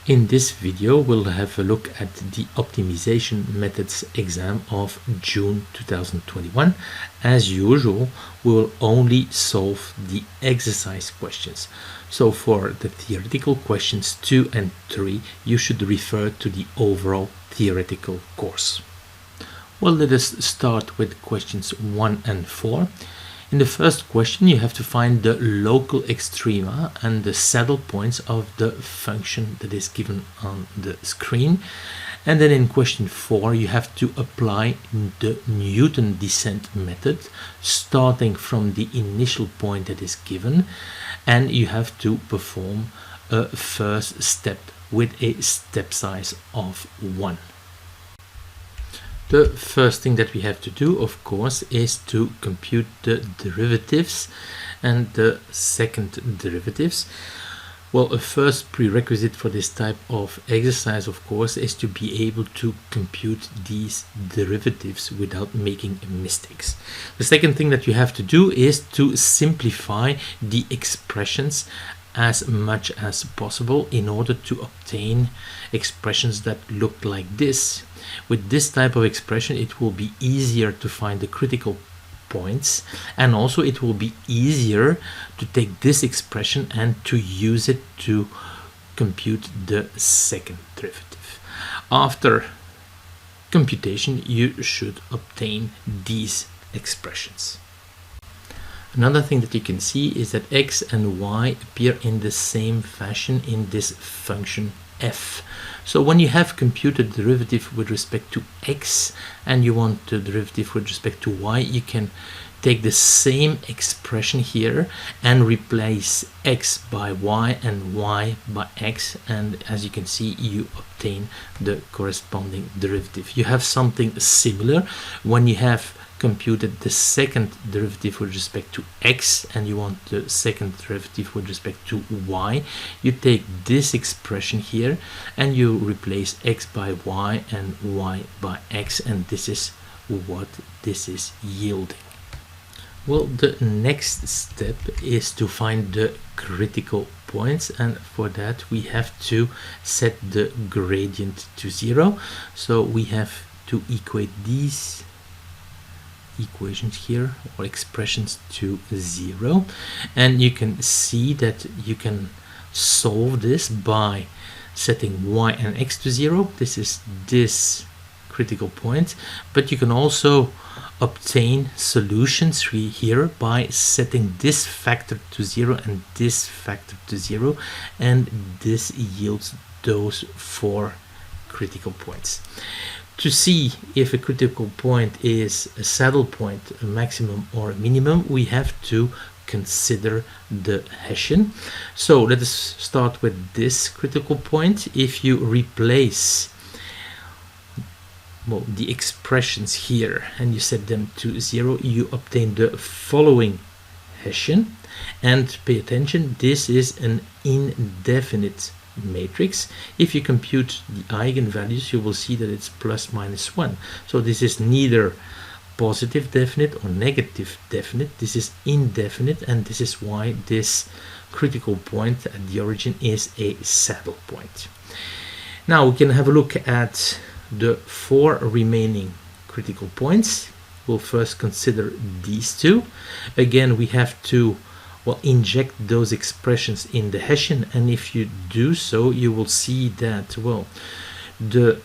In this video, we'll have a look at the optimization methods exam of June 2021. As usual, we will only solve the exercise questions. So for the theoretical questions 2 and 3, you should refer to the overall theoretical course. Well, let us start with questions 1 and 4. In the first question, you have to find the local extrema and the saddle points of the function that is given on the screen. And then in question 4, you have to apply the Newton descent method, starting from the initial point that is given, and you have to perform a first step with a step size of 1. The first thing that we have to do, of course, is to compute the derivatives and the second derivatives. Well, a first prerequisite for this type of exercise, of course, is to be able to compute these derivatives without making mistakes. The second thing that you have to do is to simplify the expressions as much as possible in order to obtain expressions that look like this. With this type of expression, it will be easier to find the critical points, and also it will be easier to take this expression and to use it to compute the second derivative. After computation, you should obtain these expressions. Another thing that you can see is that x and y appear in the same fashion in this function f. So when you have computed the derivative with respect to x and you want the derivative with respect to y, you can take the same expression here and replace x by y and y by x, and as you can see, you obtain the corresponding derivative. You have something similar when you have computed the second derivative with respect to x and you want the second derivative with respect to y. You take this expression here and you replace x by y and y by x, and this is what this is yielding. Well, the next step is to find the critical points, and for that we have to set the gradient to 0. So we have to equate these equations here or expressions to 0, and you can see that you can solve this by setting y and x to 0. This is this critical point, but you can also obtain solutions here by setting this factor to 0 and this factor to 0, and this yields those 4 critical points. To see if a critical point is a saddle point, a maximum or a minimum, we have to consider the Hessian. So let us start with this critical point. If you replace the expressions here and you set them to 0, you obtain the following Hessian. And pay attention, this is an indefinite matrix. If you compute the eigenvalues, you will see that it's plus minus 1. So this is neither positive definite or negative definite. This is indefinite, and this is why this critical point at the origin is a saddle point. Now we can have a look at the 4 remaining critical points. We'll first consider these two. Again, we have to inject those expressions in the Hessian, and if you do so, you will see that the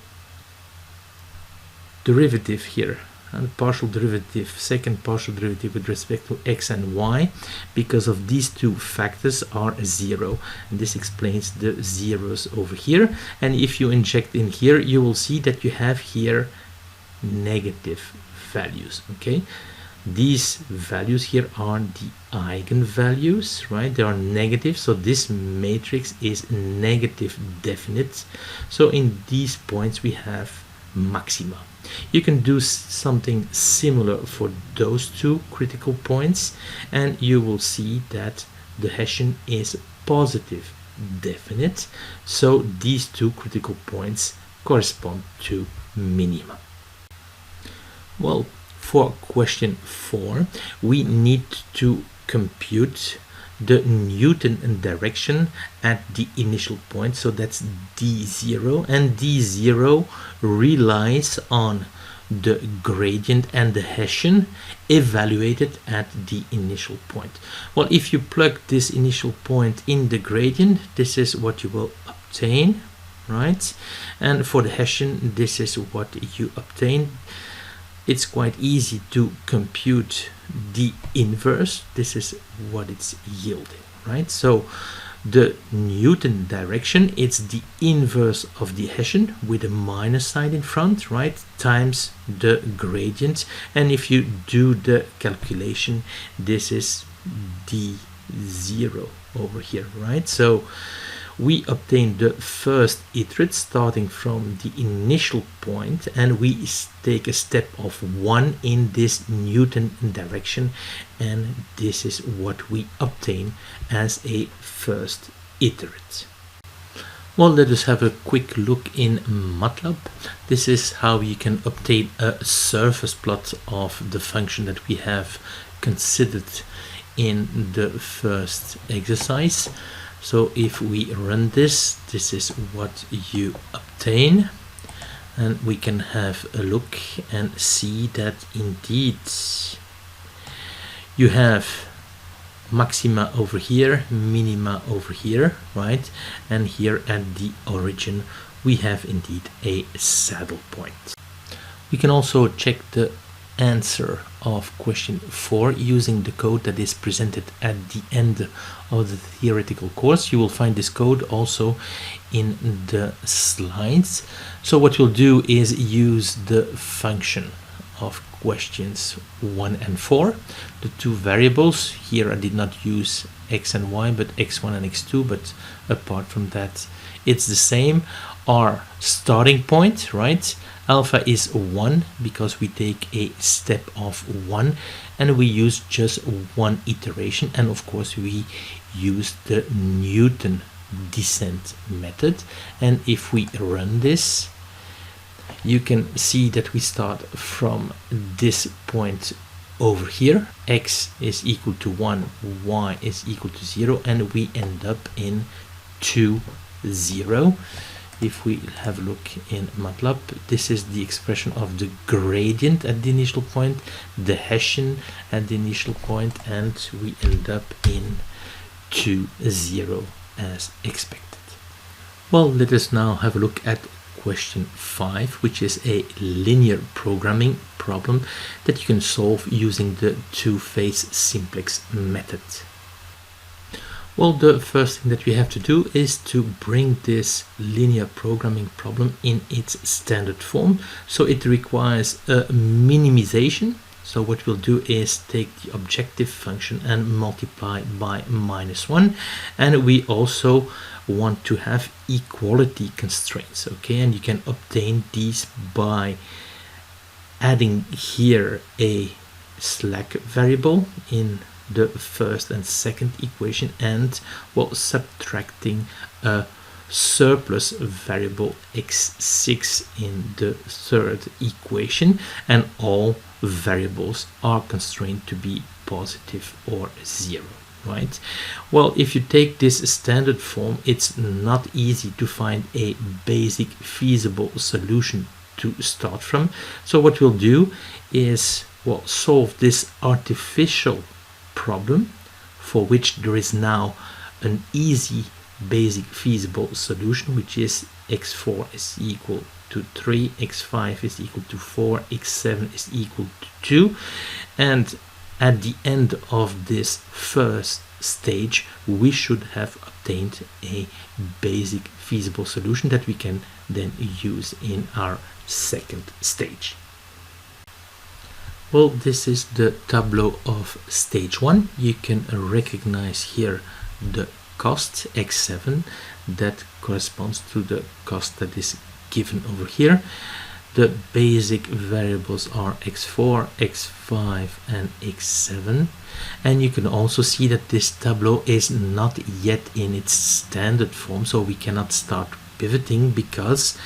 derivative here, and partial derivative, second partial derivative with respect to x and y, because of these two factors, are 0, and this explains the zeros over here. And if you inject in here, you will see that you have here negative values. Okay, these values here are the eigenvalues, right? They are negative, so this matrix is negative definite. So in these points we have maxima. You can do something similar for those two critical points, and you will see that the Hessian is positive definite. So these two critical points correspond to minima. Well, for question 4, we need to compute the Newton direction at the initial point, so that's d0, and d0 relies on the gradient and the Hessian evaluated at the initial point. Well, if you plug this initial point in the gradient, this is what you will obtain, right? And for the Hessian, this is what you obtain. It's quite easy to compute the inverse. This is what it's yielding, right? So the Newton direction, it's the inverse of the Hessian with a minus sign in front, right, times the gradient. And if you do the calculation, this is d0 over here, right? So we obtain the first iterate starting from the initial point, and we take a step of 1 in this Newton direction, and this is what we obtain as a first iterate. Well, let us have a quick look in MATLAB. This is how you can obtain a surface plot of the function that we have considered in the first exercise. So if we run this, this is what you obtain, and we can have a look and see that indeed you have maxima over here, minima over here, right? And here at the origin we have indeed a saddle point. We can also check the answer of question 4 using the code that is presented at the end of the theoretical course. You will find this code also in the slides. So what we'll do is use the function of questions 1 and 4, the two variables. Here I did not use x and y but x1 and x2, but apart from that it's the same. Our starting point, right, alpha is 1 because we take a step of 1 and we use just one iteration, and of course we use the Newton descent method. And if we run this, you can see that we start from this point over here. X is equal to 1, y is equal to 0, and we end up in 2, 0. If we have a look in MATLAB, this is the expression of the gradient at the initial point, the Hessian at the initial point, and we end up in 2, 0 as expected. Well, let us now have a look at question 5, which is a linear programming problem that you can solve using the two-phase simplex method. Well, the first thing that we have to do is to bring this linear programming problem in its standard form. So it requires a minimization. So what we'll do is take the objective function and multiply by -1. And we also want to have equality constraints, okay? And you can obtain these by adding here a slack variable in the first and second equation, and well, subtracting a surplus variable x6 in the third equation, and all variables are constrained to be positive or 0, right? Well, if you take this standard form, it's not easy to find a basic feasible solution to start from. So what we'll do is, well, solve this artificial problem for which there is now an easy basic feasible solution, which is x4 is equal to 3, x5 is equal to 4, x7 is equal to 2, and at the end of this first stage we should have obtained a basic feasible solution that we can then use in our second stage. Well, this is the tableau of stage 1. You can recognize here the cost x7 that corresponds to the cost that is given over here. The basic variables are x4, x5 and x7, and you can also see that this tableau is not yet in its standard form, so we cannot start pivoting because,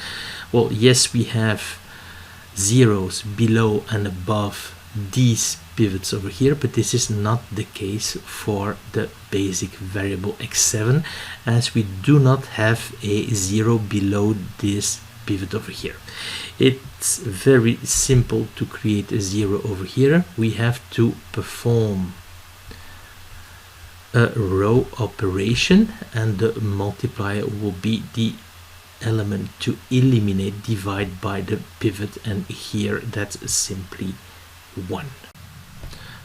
well, yes, we have zeros below and above these pivots over here, but this is not the case for the basic variable x7, as we do not have a 0 below this pivot over here. It's very simple to create a 0 over here. We have to perform a row operation, and the multiplier will be the element to eliminate, divide by the pivot, and here that's simply 1.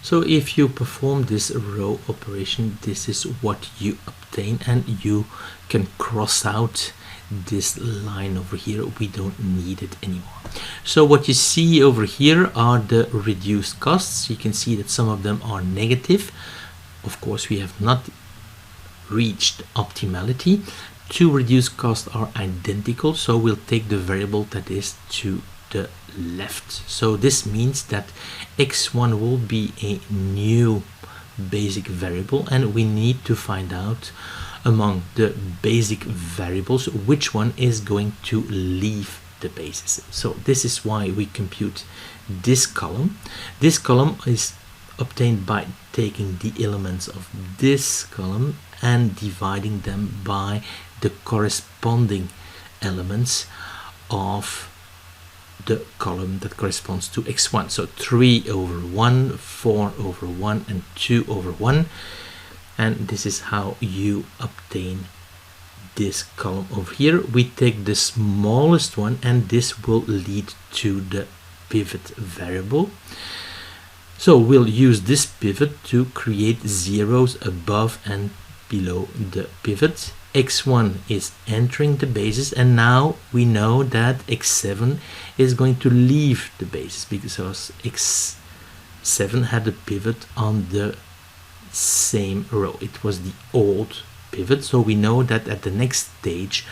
So if you perform this row operation, this is what you obtain, and you can cross out this line over here. We don't need it anymore. So what you see over here are the reduced costs. You can see that some of them are negative. Of course, we have not reached optimality. Two reduced costs are identical, so we'll take the variable that is to the left. So this means that x1 will be a new basic variable, and we need to find out among the basic variables which one is going to leave the basis. So this is why we compute this column. This column is obtained by taking the elements of this column and dividing them by the corresponding elements of the column that corresponds to x1. So 3 over 1, 4 over 1, and 2 over 1. And this is how you obtain this column over here. We take the smallest one, and this will lead to the pivot variable. So we'll use this pivot to create zeros above and below the pivot. x1 is entering the basis, and now we know that x7 is going to leave the basis because x7 had a pivot on the same row. It was the old pivot, so we know that at the next stage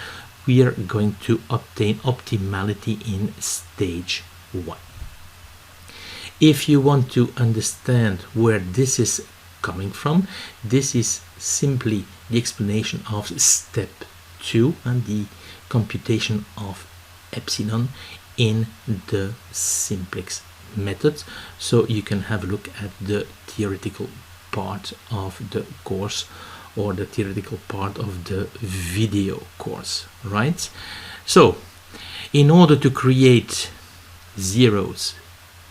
we are going to obtain optimality in stage 1. If you want to understand where this is coming from, this is simply the explanation of step 2 and the computation of epsilon in the simplex method. So you can have a look at the theoretical part of the course, or the theoretical part of the video course, right? So in order to create zeros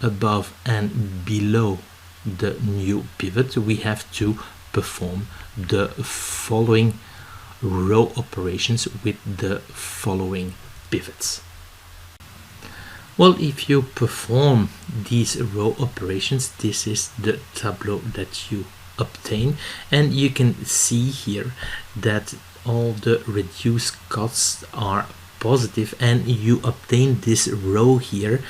above and below the new pivot, we have to perform the following row operations with the following pivots. Well, if you perform these row operations, this is the tableau that you obtain, and you can see here that all the reduced costs are positive, and you obtain this row here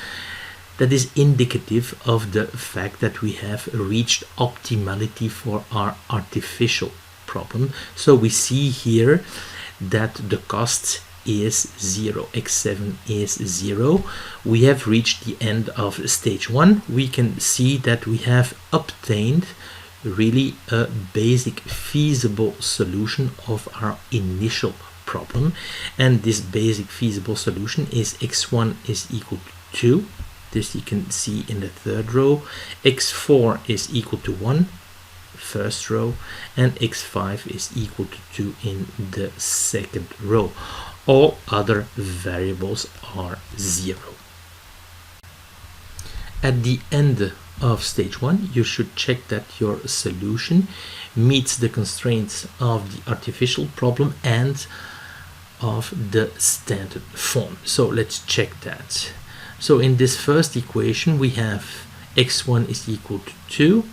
that is indicative of the fact that we have reached optimality for our artificial problem. So we see here that the cost is 0, x7 is 0. We have reached the end of stage 1. We can see that we have obtained really a basic feasible solution of our initial problem, and this basic feasible solution is x1 is equal to 2. This you can see in the third row. x4 is equal to 1, first row, and x5 is equal to 2 in the second row. All other variables are 0. At the end of stage 1, you should check that your solution meets the constraints of the artificial problem and of the standard form. So let's check that. So in this first equation we have x1 is equal to 2,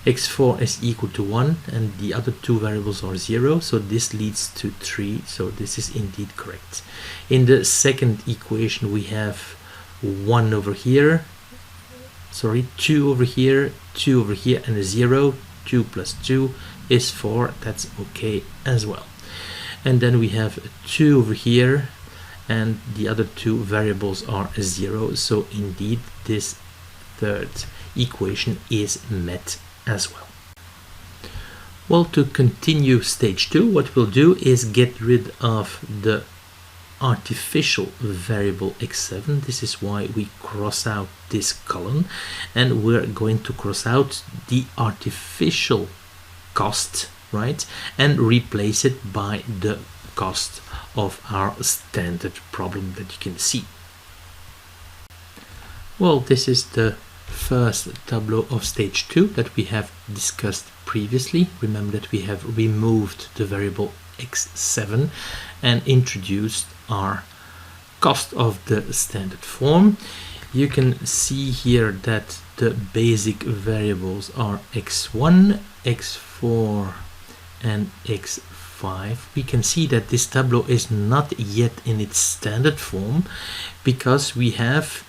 x4 is equal to 1, and the other two variables are 0, so this leads to 3, so this is indeed correct. In the second equation we have 1 over here, 2 over here, 2 over here, and a 0. 2 plus 2 is 4, that's okay as well. And then we have 2 over here, and the other two variables are 0, so indeed this third equation is met as well. Well, to continue stage 2, what we'll do is get rid of the artificial variable x7. This is why we cross out this column, and we're going to cross out the artificial cost, right, and replace it by the cost of our standard problem that you can see. Well, this is the first tableau of stage 2 that we have discussed previously. Remember that we have removed the variable x7 and introduced our cost of the standard form. You can see here that the basic variables are x1, x4 and x5. We can see that this tableau is not yet in its standard form because we have,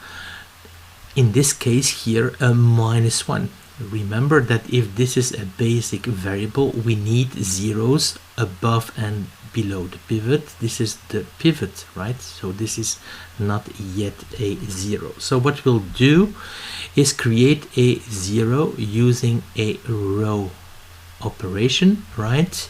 in this case here, a -1. Remember that if this is a basic variable, we need zeros above and below the pivot. This is the pivot, right? So this is not yet a 0. So what we'll do is create a 0 using a row operation, right?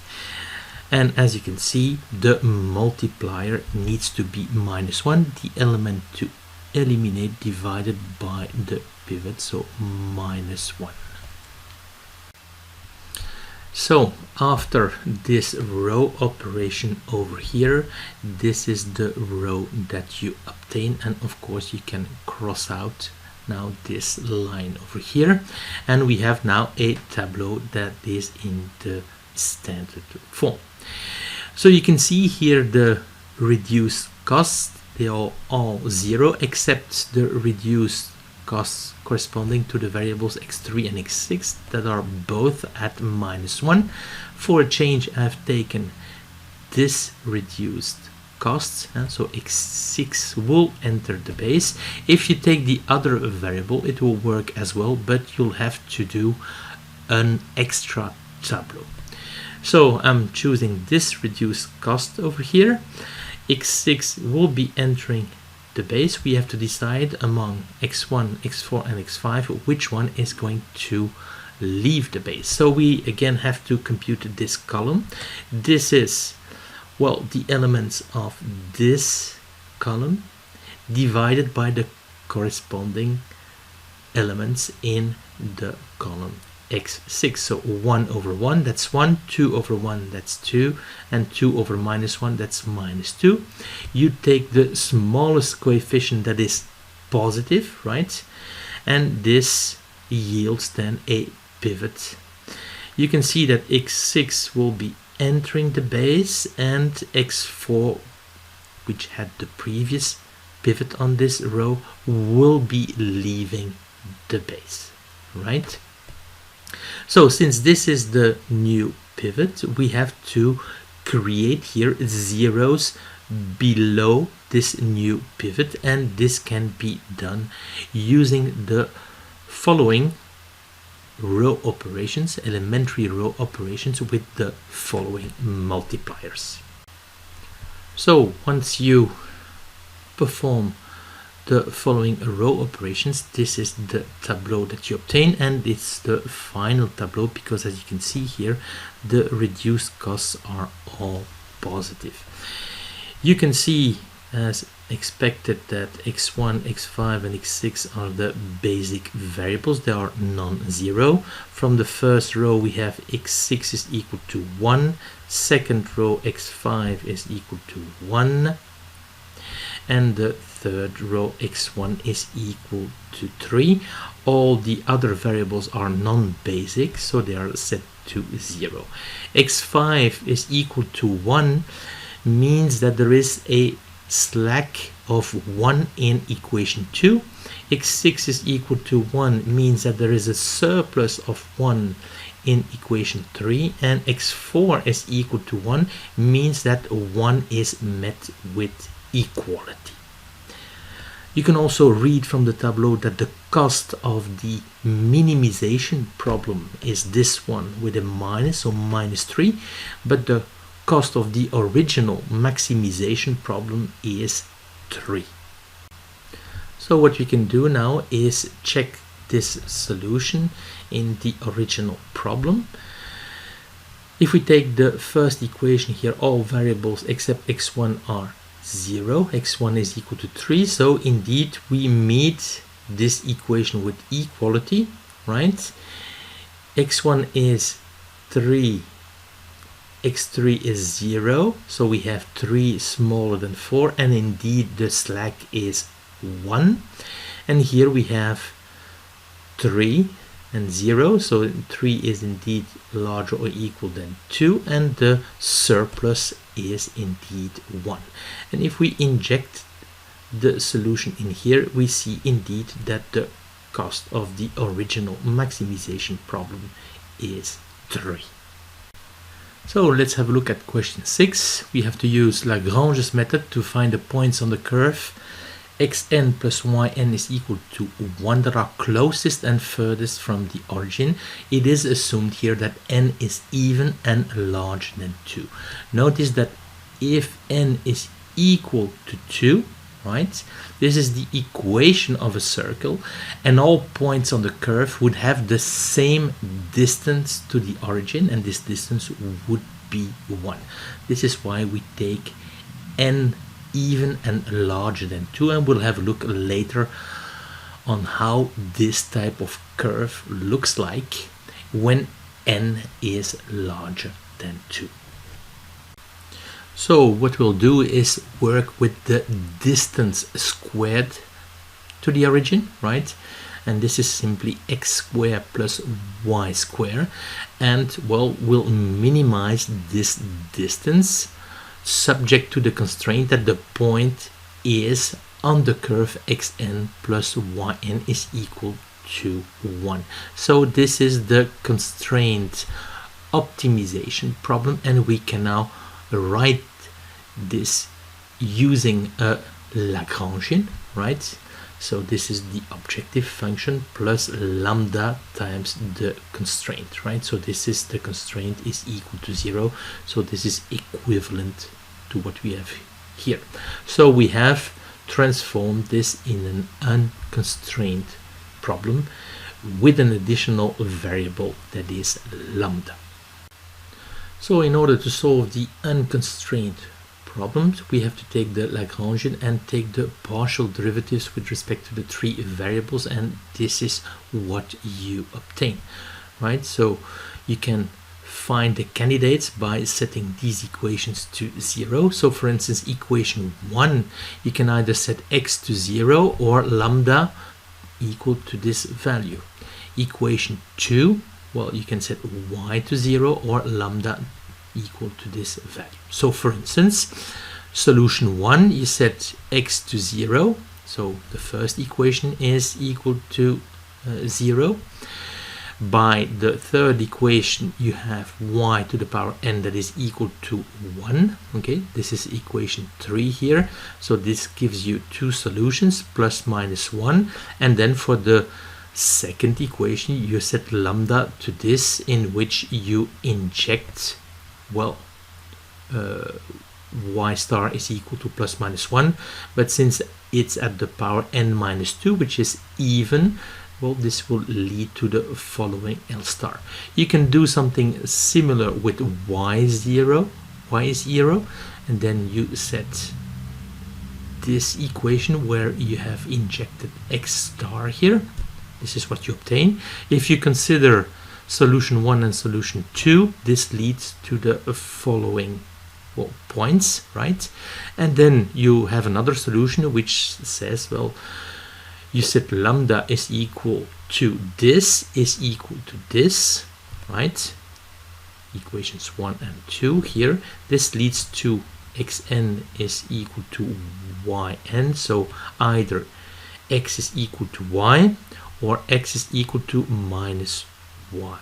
And as you can see, the multiplier needs to be -1, the element to eliminate divided by the pivot, so -1. So after this row operation over here, this is the row that you obtain, and of course you can cross out now this line over here, and we have now a tableau that is in the standard form. So you can see here the reduced costs, they are all 0 except the reduced costs corresponding to the variables x3 and x6 that are both at -1. For a change, I've taken this reduced costs, and so x6 will enter the base. If you take the other variable, it will work as well, but you'll have to do an extra tableau. So I'm choosing this reduced cost over here. x6 will be entering the base. We have to decide among x1, x4 and x5 which one is going to leave the base. So we again have to compute this column. This is, well, the elements of this column divided by the corresponding elements in the column x6. So 1 over 1, that's 1, 2 over 1, that's 2, and 2 over -1, that's -2. You take the smallest coefficient that is positive, right? And this yields then a pivot. You can see that x6 will be entering the base, and x4, which had the previous pivot on this row, will be leaving the base, right? So since this is the new pivot, we have to create here zeros below this new pivot, and this can be done using the following row operations, elementary row operations with the following multipliers. So once you perform the following row operations, this is the tableau that you obtain, and it's the final tableau because, as you can see here, the reduced costs are all positive. You can see, as expected, that x1, x5 and x6 are the basic variables. They are non-zero. From the first row we have x6 is equal to 1, second row x5 is equal to 1, and the third row x1 is equal to 3. All the other variables are non-basic, so they are set to 0. x5 is equal to 1 means that there is a slack of 1 in equation 2. x6 is equal to 1 means that there is a surplus of 1 in equation 3, and x4 is equal to 1 means that 1 is met with equality. You can also read from the tableau that the cost of the minimization problem is this one with a minus, so -3, but the cost of the original maximization problem is 3. So what we can do now is check this solution in the original problem. If we take the first equation here, all variables except x1 are 0, x1 is equal to 3. So indeed we meet this equation with equality, right? x1 is 3, x3 is 0, so we have 3 smaller than 4, and indeed the slack is 1. And here we have 3 and 0, so 3 is indeed larger or equal than 2, and the surplus is indeed 1. And if we inject the solution in here, we see indeed that the cost of the original maximization problem is 3. So let's have a look at question 6. We have to use Lagrange's method to find the points on the curve xn plus yn is equal to 1 that are closest and furthest from the origin. It is assumed here that n is even and larger than 2. Notice that if n is equal to 2, right, this is the equation of a circle, and all points on the curve would have the same distance to the origin, and this distance would be 1. This is why we take n even and larger than 2, and we'll have a look later on how this type of curve looks like when n is larger than 2. So what we'll do is work with the distance squared to the origin, right? And this is simply x squared plus y squared, and well, we'll minimize this distance subject to the constraint that the point is on the curve xn plus yn is equal to 1. So this is the constraint optimization problem, and we can now write this using a Lagrangian, right? So this is the objective function plus lambda times the constraint, right? So this is the constraint is equal to 0. So this is equivalent to what we have here. So we have transformed this in an unconstrained problem with an additional variable that is lambda. So in order to solve the unconstrained problems, we have to take the Lagrangian and take the partial derivatives with respect to the 3 variables, and this is what you obtain, right? So you can find the candidates by setting these equations to 0. So for instance, equation 1, you can either set x to 0 or lambda equal to this value. Equation 2, well, you can set y to 0 or lambda equal to this value. So for instance, solution 1, you set x to 0, so the first equation is equal to 0. By the third equation, you have y to the power n that is equal to 1. Okay, this is equation 3 here. So this gives you 2 solutions, plus minus 1. And then for the second equation, you set lambda to this, in which you inject, well, y star is equal to plus minus 1. But since it's at the power n minus 2, which is even, well, this will lead to the following L star. You can do something similar with y0, and then you set this equation where you have injected x star here. This is what you obtain. If you consider solution 1 and solution 2, this leads to the following, well, points, right? And then you have another solution which says, well, you set lambda is equal to this is equal to this, right? Equations 1 and 2 here. This leads to xn is equal to yn. So either x is equal to y or x is equal to minus y.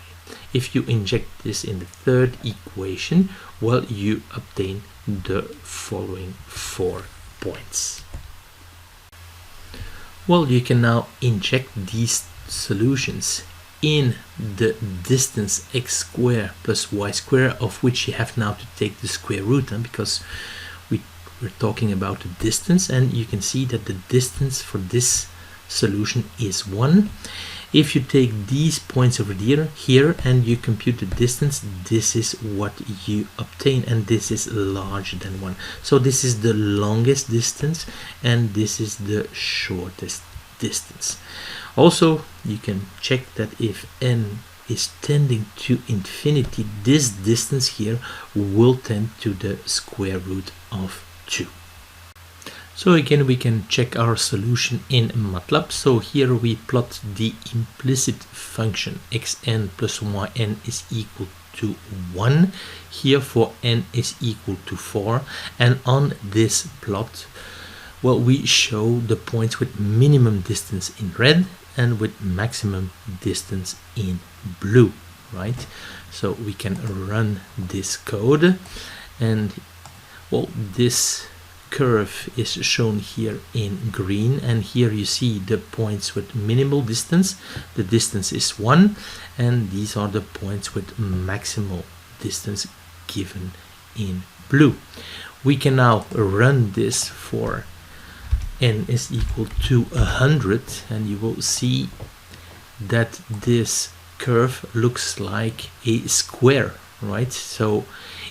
If you inject this in the third equation, well, you obtain the following 4 points. Well, you can now inject these solutions in the distance x squared plus y squared, of which you have now to take the square root, because we're talking about the distance, and you can see that the distance for this solution is 1. If you take these points over here and you compute the distance, this is what you obtain, and this is larger than 1. So this is the longest distance and this is the shortest distance. Also, you can check that if n is tending to infinity, this distance here will tend to the square root of 2. So again, we can check our solution in MATLAB. So here we plot the implicit function xn plus yn is equal to 1. Here for n is equal to 4. And on this plot, well, we show the points with minimum distance in red and with maximum distance in blue, right? So we can run this code, and well, this curve is shown here in green, and here you see the points with minimal distance. The distance is 1, and these are the points with maximal distance given in blue. We can now run this for n is equal to 100, and you will see that this curve looks like a square, right? So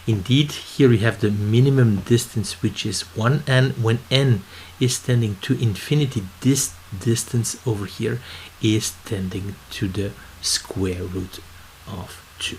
indeed, here we have the minimum distance, which is 1, and when n is tending to infinity, this distance over here is tending to the square root of 2.